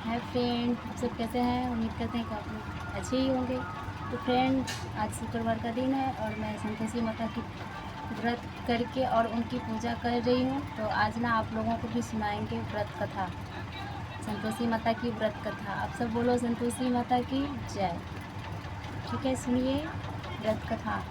Hi friend, आप सब कैसे हैं? उम्मीद करते हैं कि आप लोग अच्छे ही होंगे। तो फ्रेंड, आज शुक्रवार का दिन है और मैं संतोषी माता की व्रत करके और उनकी पूजा कर रही हूँ। तो आज ना आप लोगों को भी सुनाएंगे व्रत कथा, संतोषी माता की व्रत कथा। आप सब बोलो संतोषी माता की जय। ठीक है, सुनिए व्रत कथा।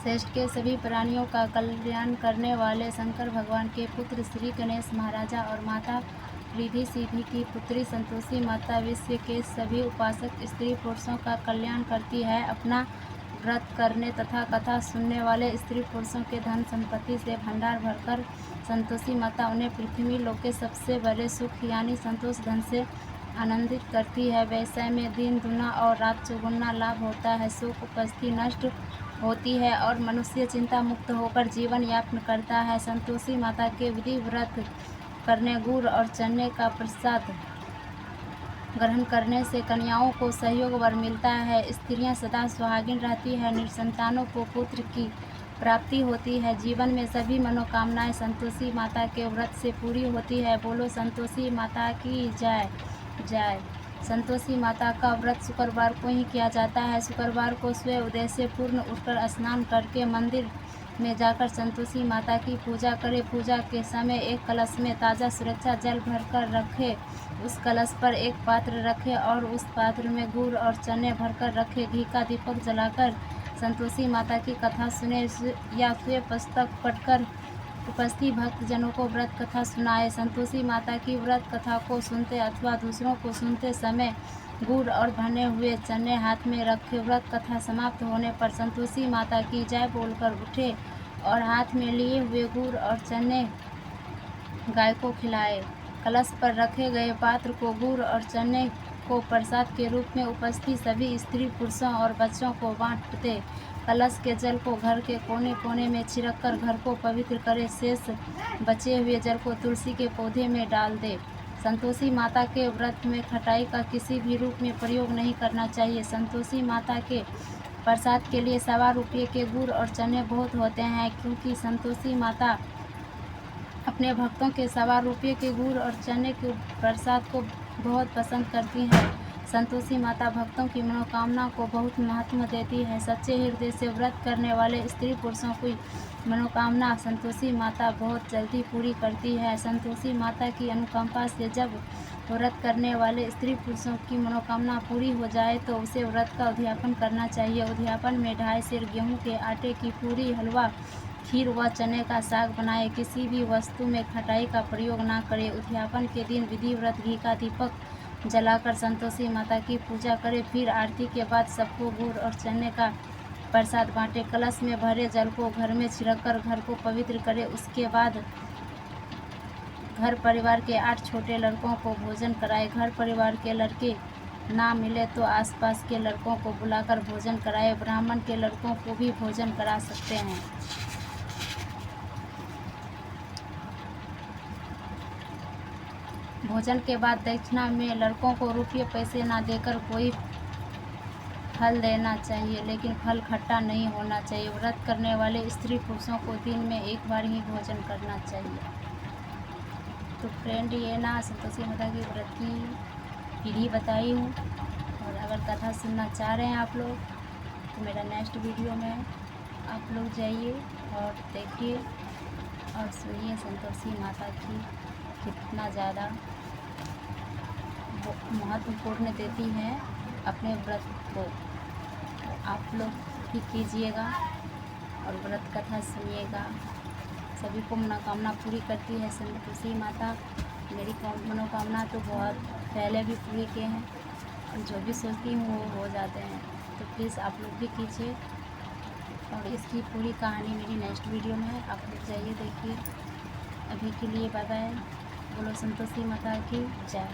श्रेष्ठ के सभी प्राणियों का कल्याण करने वाले शंकर भगवान के पुत्र श्री गणेश महाराजा और माता रिद्धि सिद्धि की पुत्री संतोषी माता विश्व के सभी उपासक स्त्री पुरुषों का कल्याण करती है। अपना व्रत करने तथा कथा सुनने वाले स्त्री पुरुषों के धन संपत्ति से भंडार भरकर संतोषी माता उन्हें पृथ्वी लोक के सबसे बड़े सुख यानी संतोष धन से आनंदित करती है। व्यवसाय में दिन दुना और रात चौगुना लाभ होता है। शोक उपस्थिति नष्ट होती है और मनुष्य चिंता मुक्त होकर जीवन यापन करता है। संतोषी माता के विधि व्रत करने, गुड़ और चने का प्रसाद ग्रहण करने से कन्याओं को सहयोग वर मिलता है। स्त्रियां सदा सुहागिन रहती है। निसंतानों को पुत्र की प्राप्ति होती है। जीवन में सभी मनोकामनाएं संतोषी माता के व्रत से पूरी होती है। बोलो संतोषी माता की जय जय। संतोषी माता का व्रत शुक्रवार को ही किया जाता है। शुक्रवार को सुबह उदय से पूर्ण उठकर स्नान करके मंदिर में जाकर संतोषी माता की पूजा करें। पूजा के समय एक कलश में ताज़ा सुरक्षा जल भरकर रखें। उस कलश पर एक पात्र रखें और उस पात्र में गुड़ और चने भरकर रखें। घी का दीपक जलाकर संतोषी माता की कथा सुने या स्वयं पुस्तक पढ़कर उपस्थित भक्तजनों को व्रत कथा सुनाए। संतोषी माता की व्रत कथा को सुनते अथवा दूसरों को सुनते समय गुड़ और भने हुए चने हाथ में रखे। व्रत कथा समाप्त होने पर संतोषी माता की जय बोलकर उठे और हाथ में लिए हुए गुड़ और चने गाय को खिलाए। कलश पर रखे गए पात्र को गुड़ और चने को प्रसाद के रूप में उपस्थित सभी स्त्री पुरुषों और बच्चों को बांट दे। कलश के जल को घर के कोने कोने में छिड़ककर घर को पवित्र करे। शेष बचे हुए जल को तुलसी के पौधे में डाल दे। संतोषी माता के व्रत में खटाई का किसी भी रूप में प्रयोग नहीं करना चाहिए। संतोषी माता के प्रसाद के लिए 1.25 रुपये के गुड़ और चने बहुत होते हैं, क्योंकि संतोषी माता अपने भक्तों के 1.25 रुपये के गुड़ और चने के प्रसाद को बहुत पसंद करती हैं। संतोषी माता भक्तों की मनोकामना को बहुत महत्व देती है। सच्चे हृदय से व्रत करने वाले स्त्री पुरुषों की मनोकामना संतोषी माता बहुत जल्दी पूरी करती है। संतोषी माता की अनुकंपा से जब व्रत करने वाले स्त्री पुरुषों की मनोकामना पूरी हो जाए तो उसे व्रत का उद्यापन करना चाहिए। उद्यापन में 2.5 सेर गेहूँ के आटे की पूरी, हलवा, खीर व चने का साग बनाए। किसी भी वस्तु में खटाई का प्रयोग न करें। उद्यापन के दिन विधि व्रत घी का दीपक जलाकर संतोषी माता की पूजा करें। फिर आरती के बाद सबको गुड़ और चने का प्रसाद बांटे। कलश में भरे जल को घर में छिड़ककर घर को पवित्र करें। उसके बाद घर परिवार के 8 छोटे लड़कों को भोजन कराए। घर परिवार के लड़के ना मिले तो आसपास के लड़कों को बुलाकर भोजन कराए। ब्राह्मण के लड़कों को भी भोजन करा सकते हैं। भोजन के बाद दक्षिणा में लड़कों को रुपये पैसे ना देकर कोई फल देना चाहिए, लेकिन फल खट्टा नहीं होना चाहिए। व्रत करने वाले स्त्री पुरुषों को दिन में एक बार ही भोजन करना चाहिए। तो फ्रेंड, ये ना संतोषी माता की व्रत की विधि बताई हूँ। और अगर कथा सुनना चाह रहे हैं आप लोग तो मेरा नेक्स्ट वीडियो में आप लोग जाइए और देखिए और सुनिए संतोषी माता की कितना ज़्यादा महत्वपूर्ण देती है अपने व्रत को। तो आप लोग भी कीजिएगा और व्रत कथा सुनिएगा। सभी को मनोकामना पूरी करती है संतोषी माता। मेरी मनोकामना तो बहुत पहले भी पूरी किए हैं और जो भी सोचती हूँ वो हो जाते हैं। तो प्लीज़ आप लोग भी कीजिए और इसकी पूरी कहानी मेरी नेक्स्ट वीडियो में है, आप लोग जाइए देखिए। अभी के लिए बाय बाय। बोलो संतोषी माता की जय।